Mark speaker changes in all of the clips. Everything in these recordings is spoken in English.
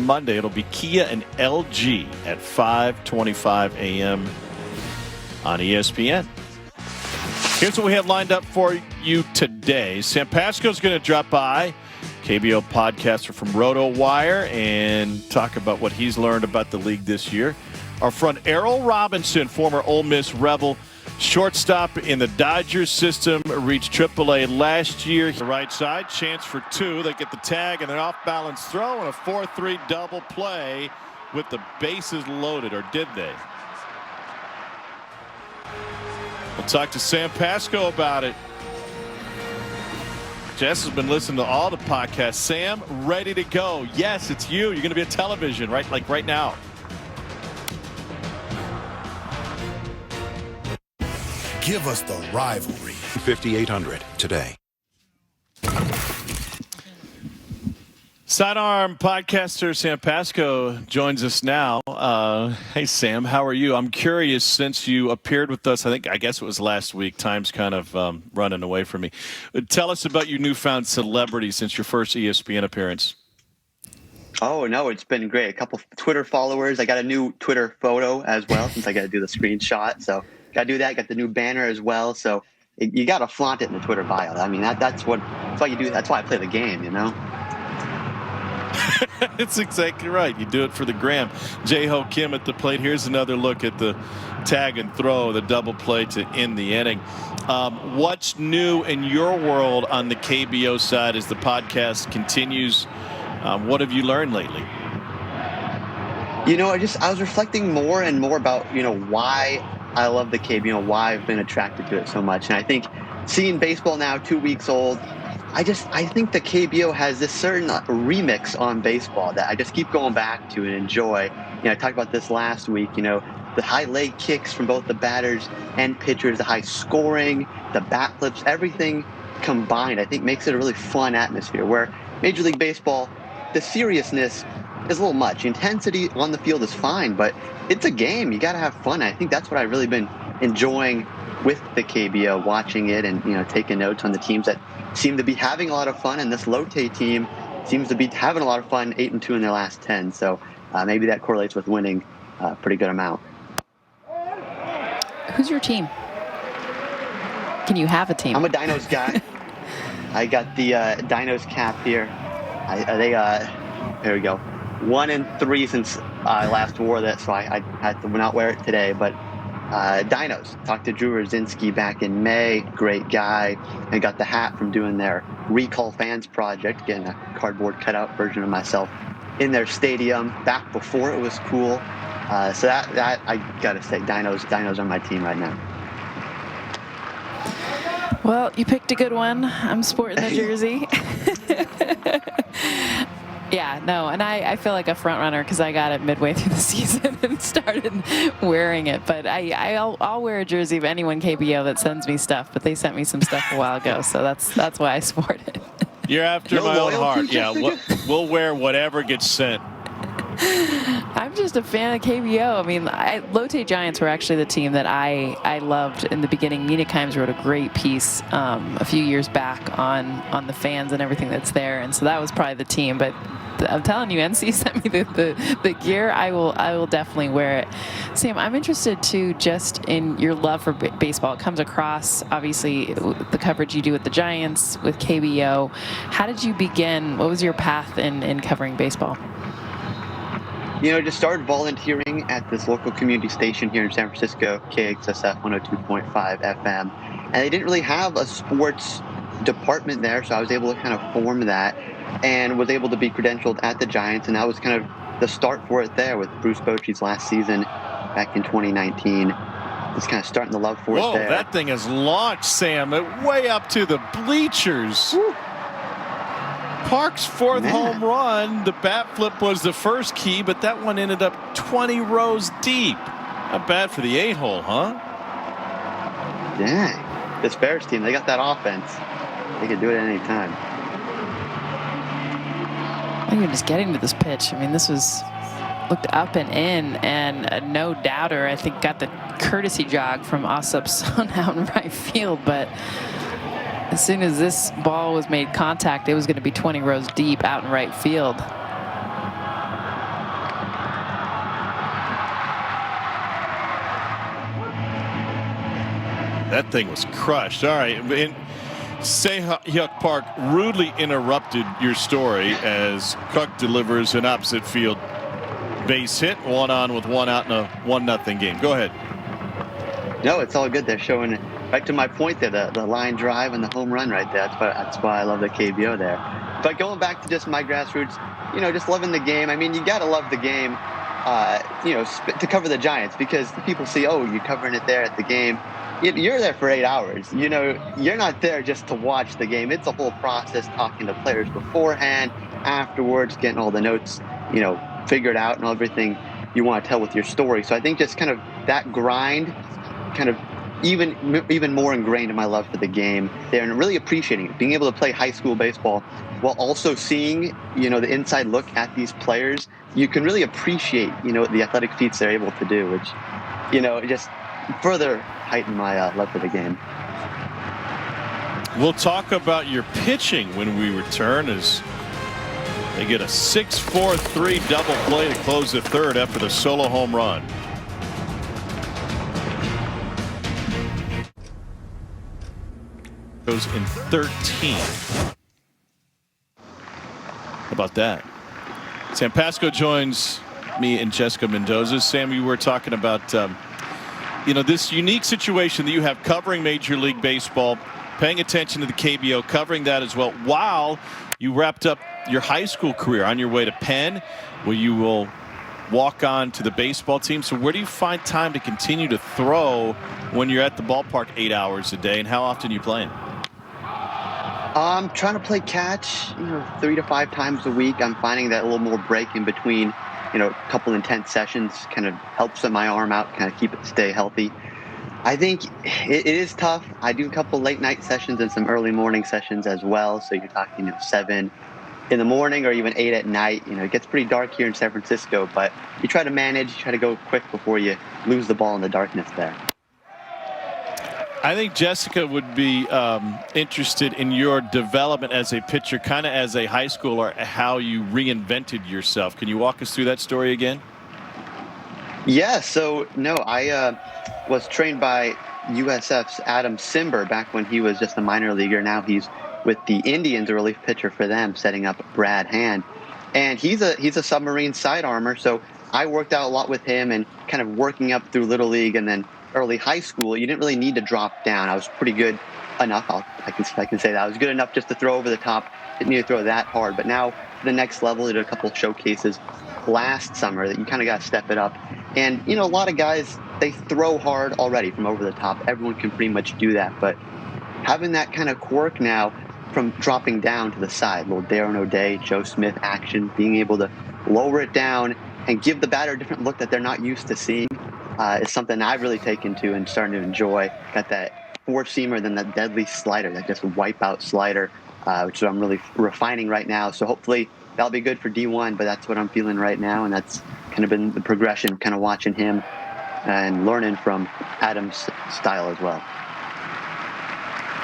Speaker 1: Monday. It'll be Kia and LG at 5:25 a.m. on ESPN. Here's what we have lined up for you today. Sam Pasco's going to drop by, KBO podcaster from RotoWire, and talk about what he's learned about the league this year. Our front, Errol Robinson, former Ole Miss Rebel, shortstop in the Dodgers system, reached AAA last year. The right side, chance for two. They get the tag and an off-balance throw and a 4-3 double play with the bases loaded, or did they? We'll talk to Sam Pasco about it. Jess has been listening to all the podcasts. Sam, ready to go. Yes, it's you. You're going to be on television, right? Like right now.
Speaker 2: Give us the rivalry.
Speaker 3: 5800 today.
Speaker 1: Sidearm podcaster Sam Pasco joins us now. Hey, Sam, how are you? I'm curious, since you appeared with us, I guess it was last week. Time's kind of running away from me. Tell us about your newfound celebrity since your first ESPN appearance.
Speaker 4: Oh, no, it's been great. A couple Twitter followers. I got a new Twitter photo as well, since I got to do the screenshot. So got to do that. Got the new banner as well. So you got to flaunt it in the Twitter bio. I mean, that's why you do. That's why I play the game, you know?
Speaker 1: It's exactly right. You do it for the gram. Jae-Ho Kim at the plate. Here's another look at the tag and throw, the double play to end the inning. What's new in your world on the KBO side as the podcast continues? What have you learned lately?
Speaker 4: You know, I was reflecting more and more about, why I love the KBO, why I've been attracted to it so much. And I think seeing baseball now 2 weeks old, I think the KBO has this certain remix on baseball that I just keep going back to and enjoy. I talked about this last week, the high leg kicks from both the batters and pitchers, the high scoring, the bat flips, everything combined, I think makes it a really fun atmosphere, where Major League Baseball, the seriousness is a little much. Intensity on the field is fine, but it's a game. You got to have fun. I think that's what I've really been enjoying with the KBO, watching it and, taking notes on the teams that seem to be having a lot of fun. And this Lotte team seems to be having a lot of fun, 8-2 in their last 10. So maybe that correlates with winning a pretty good amount.
Speaker 5: Who's your team? Can you have a team?
Speaker 4: I'm a Dinos guy. I got the Dinos cap here. There we go. 1-3 since I last wore that, so I had to not wear it today. But Dinos. Talked to Drew Rosinski back in May. Great guy. And got the hat from doing their Recall Fans project, getting a cardboard cutout version of myself in their stadium back before it was cool. So that I got to say, Dinos are my team right now.
Speaker 5: Well, you picked a good one. I'm sporting the jersey. Yeah, no, and I feel like a front runner because I got it midway through the season and started wearing it. But I'll wear a jersey of anyone KBO that sends me stuff. But they sent me some stuff a while ago, so that's why I sport it.
Speaker 1: You're after my own heart. Yeah, we'll wear whatever gets sent.
Speaker 5: I'm just a fan of KBO. I mean, Lotte Giants were actually the team that I loved in the beginning. Mina Kimes wrote a great piece a few years back on the fans and everything that's there, and so that was probably the team. But I'm telling you, NC sent me the gear. I will definitely wear it. Sam, I'm interested too, just in your love for baseball. It comes across, obviously, the coverage you do with the Giants, with KBO. How did you begin? What was your path in covering baseball?
Speaker 4: Just started volunteering at this local community station here in San Francisco, KXSF 102.5 FM. And they didn't really have a sports department there, so I was able to kind of form that and was able to be credentialed at the Giants. And that was kind of the start for it there with Bruce Bochy's last season back in 2019. Just kind of starting the love for it there.
Speaker 1: That thing has launched, Sam, way up to the bleachers. Woo. Park's fourth home run, the bat flip was the first key, but that one ended up 20 rows deep. Not bad for the 8-hole, huh?
Speaker 4: Yeah. This Bears team, they got that offense. They can do it at any time.
Speaker 5: I think you're just getting to this pitch. I mean, this was looked up and in, and a no doubter, I think, got the courtesy jog from Asap Sun out in right field, but as soon as this ball was made contact, it was going to be 20 rows deep out in right field.
Speaker 1: That thing was crushed. All right. In Sayhuck Park rudely interrupted your story as Cook delivers an opposite field base hit, 1 on with 1 out in a 1-0 game. Go ahead.
Speaker 4: No, it's all good. They're showing right to my point there, the line drive and the home run right there. That's why I love the KBO there. But going back to just my grassroots, just loving the game. I mean, you got to love the game, to cover the Giants, because people see, oh, you're covering it there at the game. You're there for 8 hours. You're not there just to watch the game. It's a whole process, talking to players beforehand, afterwards, getting all the notes, figured out and everything you want to tell with your story. So I think just kind of that grind, kind of even more ingrained in my love for the game there, and really appreciating it, being able to play high school baseball while also seeing, the inside look at these players. You can really appreciate, the athletic feats they're able to do, which, just further heighten my love for the game.
Speaker 1: We'll talk about your pitching when we return, as they get a 6-4-3 double play to close the third after the solo home run. Goes in 13. How about that? Sam Pasco joins me and Jessica Mendoza. Sam, you were talking about this unique situation that you have covering Major League Baseball, paying attention to the KBO, covering that as well, while you wrapped up your high school career on your way to Penn, where you will walk on to the baseball team. So where do you find time to continue to throw when you're at the ballpark 8 hours a day, and how often are you playing?
Speaker 4: I'm trying to play catch, 3 to 5 times a week. I'm finding that a little more break in between, a couple intense sessions kind of helps set my arm out, kind of keep it stay healthy. I think it is tough. I do a couple late night sessions and some early morning sessions as well. So you're talking, 7 in the morning or even 8 at night. It gets pretty dark here in San Francisco, but you try to manage, you try to go quick before you lose the ball in the darkness there.
Speaker 1: I think Jessica would be interested in your development as a pitcher, kind of as a high schooler, how you reinvented yourself. Can you walk us through that story again?
Speaker 4: Yeah, so I was trained by USF's Adam Simber back when he was just a minor leaguer. Now he's with the Indians, a relief pitcher for them, setting up Brad Hand. And he's a submarine side armor, so I worked out a lot with him and kind of working up through Little League and then early high school. You didn't really need to drop down. I was pretty good enough. I can say that I was good enough just to throw over the top. Didn't need to throw that hard. But now the next level, I did a couple of showcases last summer that you kind of got to step it up. And a lot of guys, they throw hard already from over the top. Everyone can pretty much do that. But having that kind of quirk now from dropping down to the side, little Darren O'Day, Joe Smith action, being able to lower it down and give the batter a different look that they're not used to seeing. Is something I've really taken to and starting to enjoy. Got that four-seamer, then that deadly slider, that just wipe-out slider, which I'm really refining right now. So hopefully that'll be good for D1, but that's what I'm feeling right now, and that's kind of been the progression, kind of watching him and learning from Adam's style as well.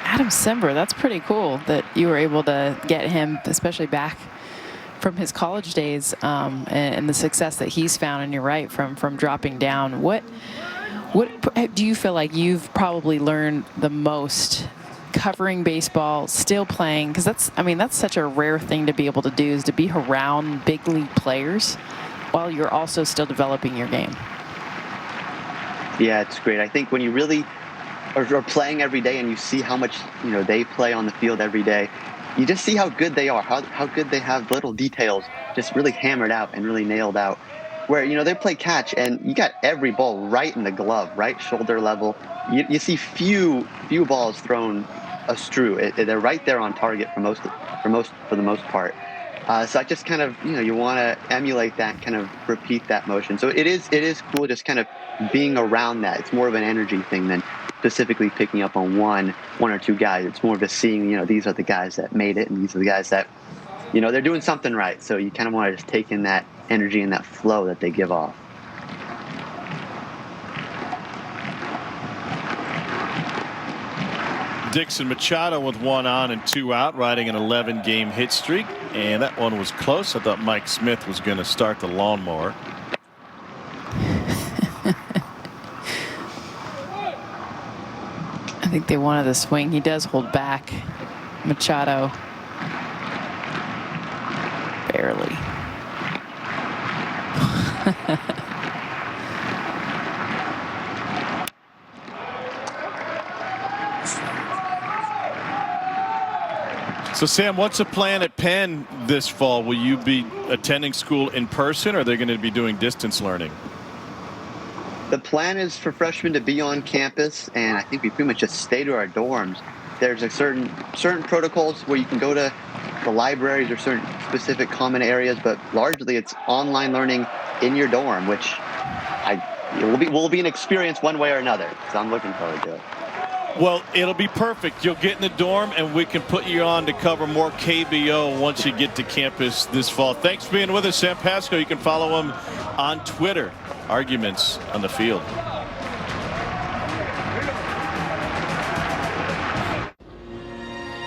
Speaker 5: Adam Simber, that's pretty cool that you were able to get him, especially back from his college days, and the success that he's found. And you're right, from dropping down. What do you feel like you've probably learned the most covering baseball, still playing? Because that's such a rare thing to be able to do, is to be around big league players while you're also still developing your game.
Speaker 4: Yeah, it's great. I think when you really are playing every day and you see how much they play on the field every day, you just see how good they are, how good they have little details just really hammered out and really nailed out. Where, they play catch and you got every ball right in the glove, right shoulder level. You see few balls thrown astrew. They're right there on target for the most part. So I just kind of, you want to emulate that, kind of repeat that motion. So it is cool just kind of being around that. It's more of an energy thing than specifically picking up on one or two guys. It's more of just seeing, these are the guys that made it, and these are the guys that, they're doing something right. So you kind of want to just take in that energy and that flow that they give off.
Speaker 1: Dixon Machado with 1 on and 2 out, riding an 11-game hit streak, and that one was close. I thought Mike Smith was going to start the lawnmower.
Speaker 5: think they wanted the swing. He does hold back. Machado. Barely.
Speaker 1: So, Sam, what's the plan at Penn this fall? Will you be attending school in person, or are they going to be doing distance learning?
Speaker 4: The plan is for freshmen to be on campus, and I think we pretty much just stay to our dorms. There's a certain protocols where you can go to the libraries or certain specific common areas, but largely it's online learning in your dorm, which will be an experience one way or another. So I'm looking forward to it.
Speaker 1: Well, it'll be perfect. You'll get in the dorm, and we can put you on to cover more KBO once you get to campus this fall. Thanks for being with us, Sam Pasco. You can follow him on Twitter. Arguments on the field.